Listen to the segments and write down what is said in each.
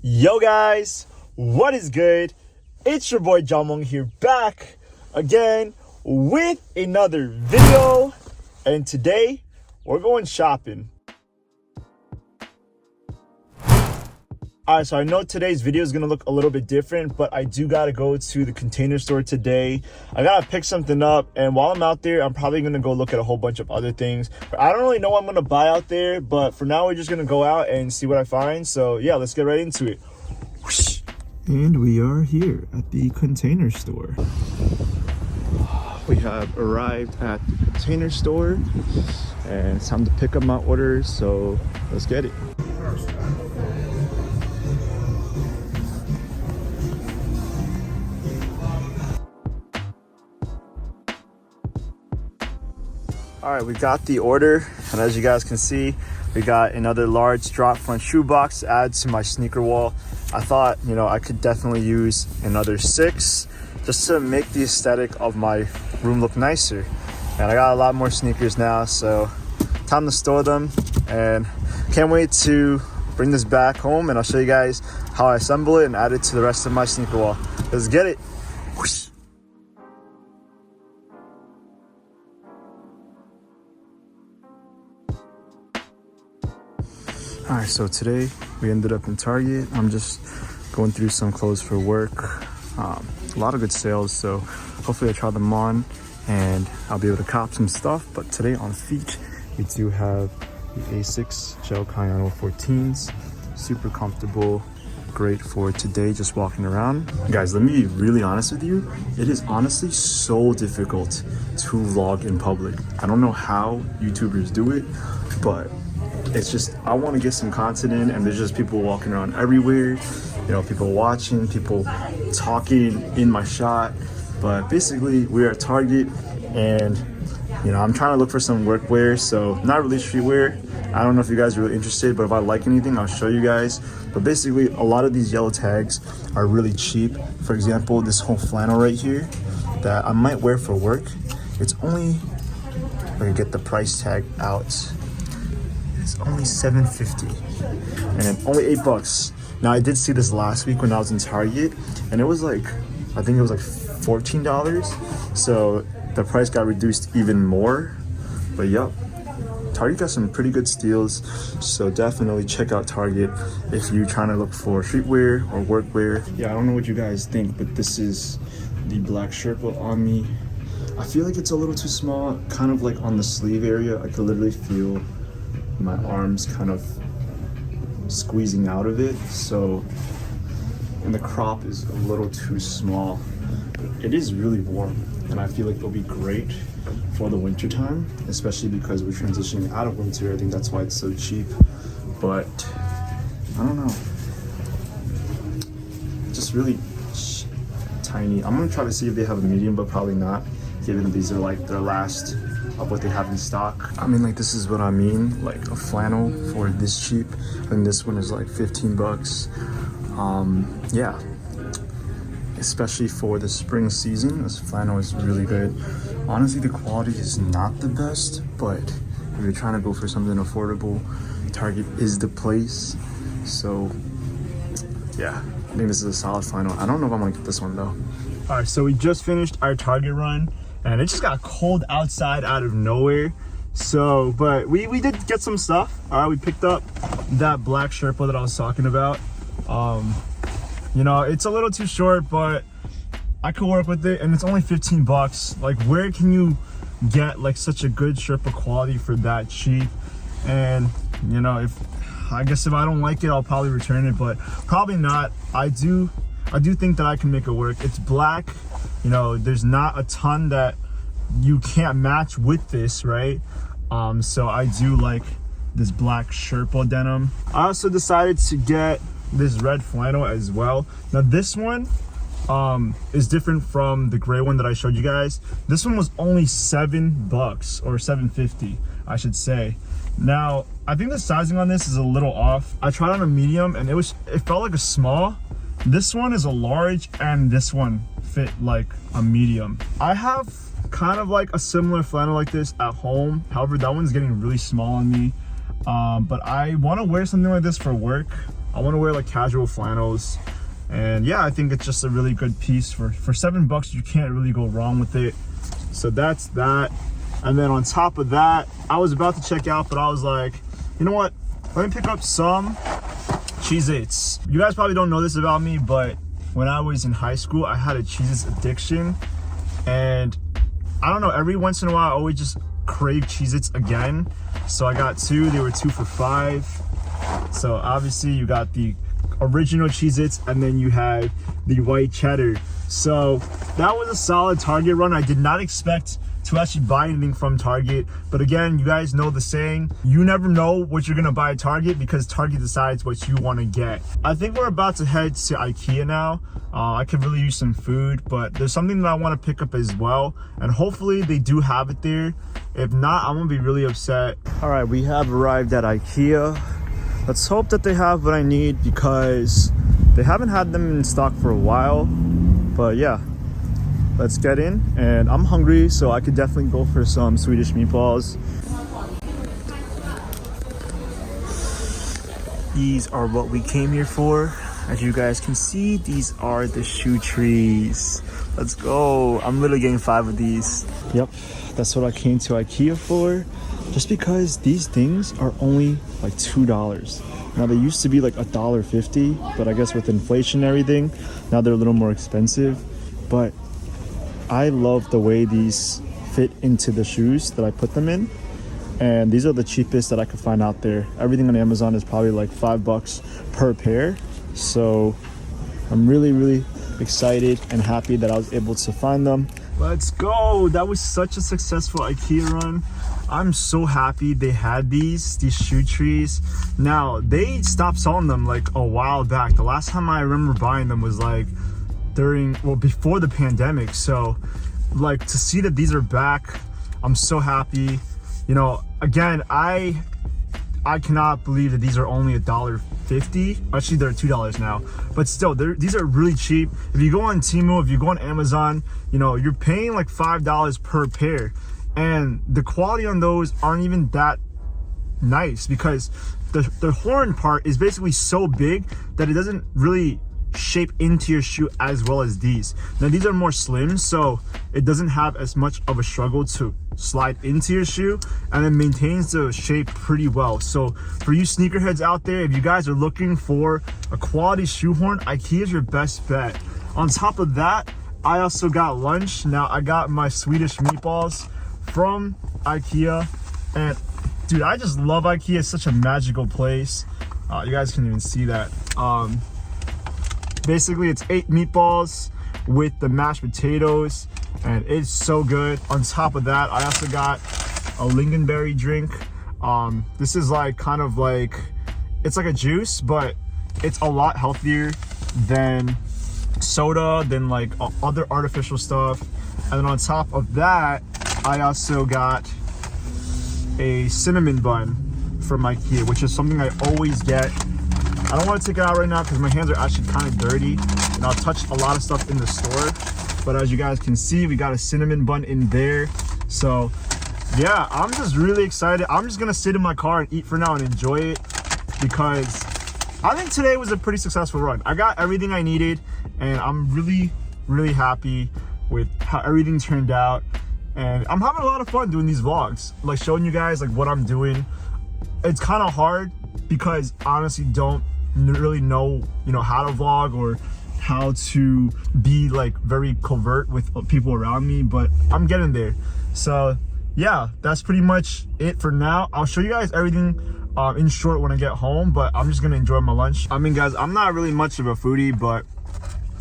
Yo guys, what is good? It's your boy Jamong here, back again with another video, and today we're going shopping. Alright, so I know today's video is gonna look a little bit different, but I do gotta go to the Container Store today. I gotta pick something up, and while I'm out there, I'm probably gonna go look at a whole bunch of other things. But I don't really know what I'm gonna buy out there, but for now, we're just gonna go out and see what I find. So yeah, let's get right into it. And we are here at the Container Store. We have arrived at the Container Store, and it's time to pick up my orders, so let's get it. All right, we got the order, and as you guys can see, we got another large drop front shoe box to add to my sneaker wall. I thought, I could definitely use another 6 just to make the aesthetic of my room look nicer. And I got a lot more sneakers now, so time to store them, and can't wait to bring this back home, and I'll show you guys how I assemble it and add it to the rest of my sneaker wall. Let's get it. Whoosh. All right, so today we ended up in Target. I'm just going through some clothes for work. A lot of good sales, so hopefully I try them on and I'll be able to cop some stuff. But today on feet, we do have the Asics Gel Cayano 14s. Super comfortable, great for today, just walking around. Guys, let me be really honest with you. It is honestly so difficult to vlog in public. I don't know how YouTubers do it, but it's just, I want to get some content in, and there's just people walking around everywhere, people watching, people talking in my shot. But basically, we're at Target, and I'm trying to look for some workwear, so not really streetwear. I don't know if you guys are really interested, but if I like anything, I'll show you guys. But basically, a lot of these yellow tags are really cheap. For example, this whole flannel right here that I might wear for work, it's only, let me get the price tag out. It's only $7.50 and only $8. Now I did see this last week when I was in Target, and it was like, I think it was like $14. So the price got reduced even more. But yep, Target got some pretty good steals. So definitely check out Target if you're trying to look for streetwear or workwear. Yeah, I don't know what you guys think, but this is the black Sherpa on me. I feel like it's a little too small, kind of like on the sleeve area. I could literally feel my arms kind of squeezing out of it, so, and the crop is a little too small. It is really warm, and I feel like it'll be great for the winter time, especially because we're transitioning out of winter. I think that's why it's so cheap. But I don't know, just really tiny. I'm gonna try to see if they have a medium, but probably not, given these are like their last of what they have in stock. I mean, like, this is what I mean, like a flannel for this cheap, and this one is like $15. Yeah, especially for the spring season, this flannel is really good. Honestly, the quality is not the best, but if you're trying to go for something affordable, Target is the place. So yeah, I think this is a solid flannel. I don't know if I'm gonna get this one though. All right, so we just finished our Target run, and it just got cold outside out of nowhere. So, but we did get some stuff. All right, we picked up that black Sherpa that I was talking about. It's a little too short, but I could work with it, and it's only $15. Like, where can you get like such a good Sherpa quality for that cheap? And I guess if I don't like it, I'll probably return it, but probably not. I do think that I can make it work. It's black. There's not a ton that you can't match with this, right? So I do like this black Sherpa denim. I also decided to get this red flannel as well. Now this one is different from the gray one that I showed you guys. This one was only $7 or $7.50, I should say. Now I think the sizing on this is a little off. I tried on a medium, and it felt like a small. This one is a large, and this one fit like a medium. I have kind of like a similar flannel like this at home. However, that one's getting really small on me. But I want to wear something like this for work. I want to wear like casual flannels. And yeah, I think it's just a really good piece for $7. You can't really go wrong with it. So that's that. And then on top of that, I was about to check out, but I was like, you know what? Let me pick up some Cheez-Its. You guys probably don't know this about me, but when I was in high school, I had a Cheez-Its addiction. And I don't know, every once in a while, I always just crave Cheez-Its again. So I got two. They were 2 for $5. So obviously you got the original Cheez-Its, and then you had the white cheddar. So that was a solid Target run. I did not expect to actually buy anything from Target, but again, you guys know the saying, you never know what you're gonna buy at Target because Target decides what you want to get. I think we're about to head to Ikea now. I could really use some food, but there's something that I want to pick up as well, and hopefully they do have it there. If not, I'm gonna be really upset. All right, we have arrived at Ikea. Let's hope that they have what I need because they haven't had them in stock for a while. But yeah, let's get in. And I'm hungry, so I could definitely go for some Swedish meatballs. These are what we came here for. As you guys can see, these are the shoe trees. Let's go. I'm literally getting 5 of these. Yep, that's what I came to Ikea for. Just because these things are only like $2. Now they used to be like $1.50, but I guess with inflation and everything, now they're a little more expensive. But I love the way these fit into the shoes that I put them in. And these are the cheapest that I could find out there. Everything on Amazon is probably like $5 per pair. So I'm really, really excited and happy that I was able to find them. Let's go. That was such a successful Ikea run. I'm so happy they had these shoe trees. Now, they stopped selling them like a while back. The last time I remember buying them was like before the pandemic. So like to see that these are back, I'm so happy. You know, again, I cannot believe that these are only $1.50. Actually, they're $2 now, but still, these are really cheap. If you go on Temu, if you go on Amazon, you know, you're paying like $5 per pair. And the quality on those aren't even that nice because the horn part is basically so big that it doesn't really shape into your shoe as well as these. Now these are more slim, so it doesn't have as much of a struggle to slide into your shoe, and it maintains the shape pretty well. So for you sneakerheads out there, if you guys are looking for a quality shoe horn, Ikea is your best bet. On top of that, I also got lunch. Now I got my Swedish meatballs from Ikea, and dude, I just love Ikea. It's such a magical place. You guys can even see that. Basically, it's 8 meatballs with the mashed potatoes, and it's so good. On top of that, I also got a lingonberry drink. This is like kind of like, it's like a juice, but it's a lot healthier than soda, than like other artificial stuff. And then on top of that, I also got a cinnamon bun from Ikea, which is something I always get. I don't want to take it out right now because my hands are actually kind of dirty, and I'll touch a lot of stuff in the store. But as you guys can see, we got a cinnamon bun in there. So yeah, I'm just really excited. I'm just gonna sit in my car and eat for now and enjoy it, because I think today was a pretty successful run. I got everything I needed, and I'm really, really happy with how everything turned out. And I'm having a lot of fun doing these vlogs, like showing you guys like what I'm doing. It's kind of hard because I honestly don't really know, you know, how to vlog or how to be like very covert with people around me, but I'm getting there. So yeah, that's pretty much it for now. I'll show you guys everything in short when I get home, but I'm just gonna enjoy my lunch. I mean, guys, I'm not really much of a foodie, but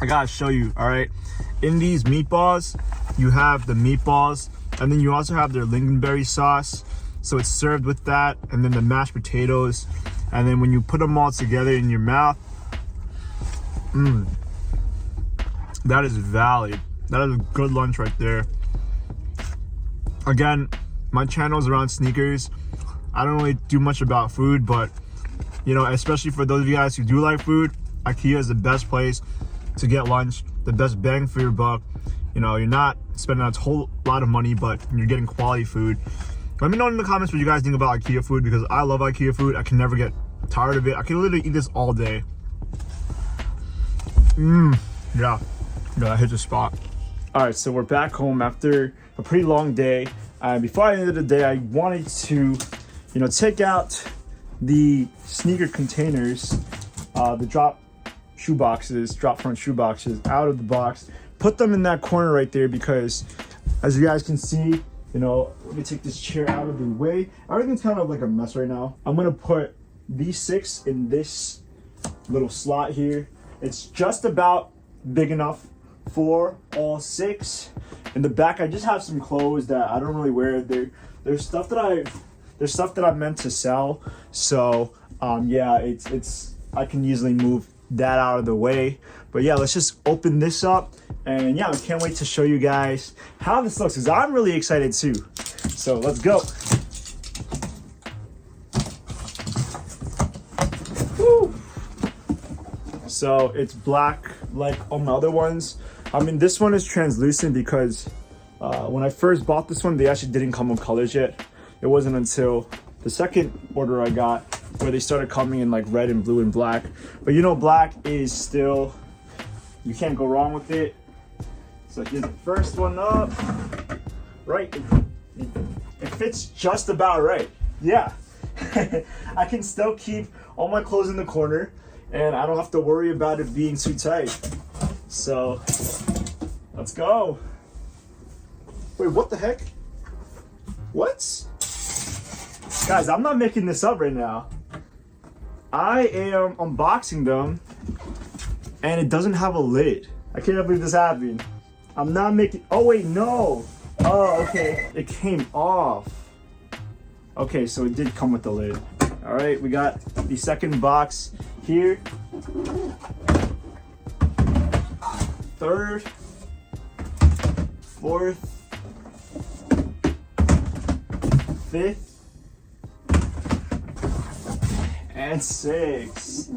I gotta show you. All right, in these meatballs, you have the meatballs, and then you also have their lingonberry sauce. So it's served with that, and then the mashed potatoes, and then when you put them all together in your mouth, that is valid. That is a good lunch right there. Again, my channel is around sneakers. I don't really do much about food, but you know, especially for those of you guys who do like food, Ikea is the best place to get lunch, the best bang for your buck. You know, you're not spending a whole lot of money, but you're getting quality food. Let me know in the comments what you guys think about Ikea food, because I love Ikea food. I can never get tired of it. I can literally eat this all day. Yeah, I hit the spot. All right, so we're back home after a pretty long day. Before I ended the day, I wanted to, take out the sneaker containers, the drop front shoe boxes out of the box, put them in that corner right there because as you guys can see, let me take this chair out of the way. Everything's kind of like a mess right now. I'm gonna put these 6 in this little slot here. It's just about big enough for all 6. In the back, I just have some clothes that I don't really wear. There's stuff that I meant to sell. So yeah, it's I can easily move that out of the way. But yeah, let's just open this up, and yeah, I can't wait to show you guys how this looks because I'm really excited too. So let's go. Woo. So it's black like all my other ones. I mean, this one is translucent because when I first bought this one, they actually didn't come with colors yet. It wasn't until the second order I got where they started coming in like red and blue and black. But black is still, you can't go wrong with it. So here's the first one up. Right, it fits just about right. Yeah, I can still keep all my clothes in the corner and I don't have to worry about it being too tight. So let's go. Wait, what the heck? What? Guys, I'm not making this up right now. I am unboxing them and it doesn't have a lid. I can't believe this happened. I'm not making, oh wait, no. Oh, okay, it came off. Okay, so it did come with the lid. All right, we got the second box here. Third, fourth, fifth, and 6.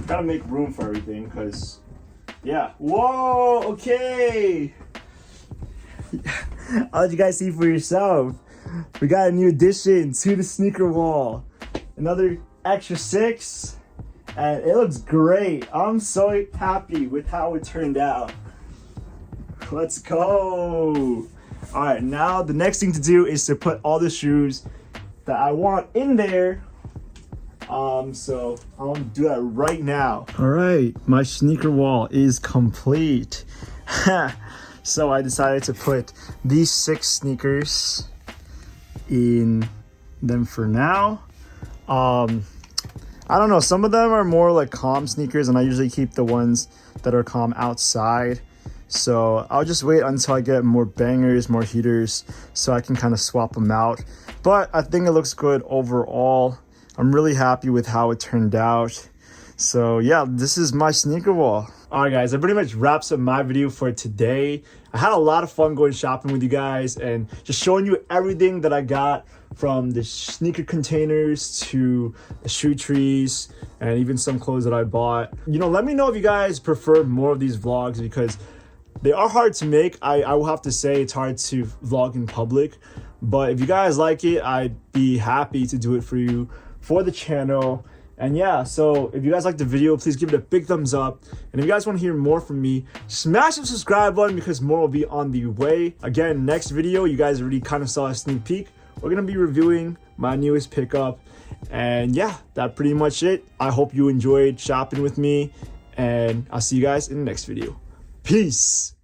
Gotta make room for everything because, yeah. Whoa, okay. I'll let you guys see for yourself. We got a new addition to the sneaker wall. Another extra 6, and it looks great. I'm so happy with how it turned out. Let's go. All right, now the next thing to do is to put all the shoes that I want in there. So I'll do that right now. All right, my sneaker wall is complete. So I decided to put these 6 sneakers in them for now. I don't know, some of them are more like calm sneakers and I usually keep the ones that are calm outside. So I'll just wait until I get more bangers, more heaters, so I can kind of swap them out. But I think it looks good overall. I'm really happy with how it turned out. So yeah, this is my sneaker wall. All right, guys, that pretty much wraps up my video for today. I had a lot of fun going shopping with you guys and just showing you everything that I got, from the sneaker containers to the shoe trees and even some clothes that I bought. Let me know if you guys prefer more of these vlogs because they are hard to make. I will have to say it's hard to vlog in public, but if you guys like it, I'd be happy to do it for you for the channel. And yeah, so if you guys like the video, please give it a big thumbs up. And if you guys want to hear more from me, smash the subscribe button because more will be on the way. Again, next video, you guys already kind of saw a sneak peek. We're going to be reviewing my newest pickup. And yeah, that's pretty much it. I hope you enjoyed shopping with me, and I'll see you guys in the next video. Peace.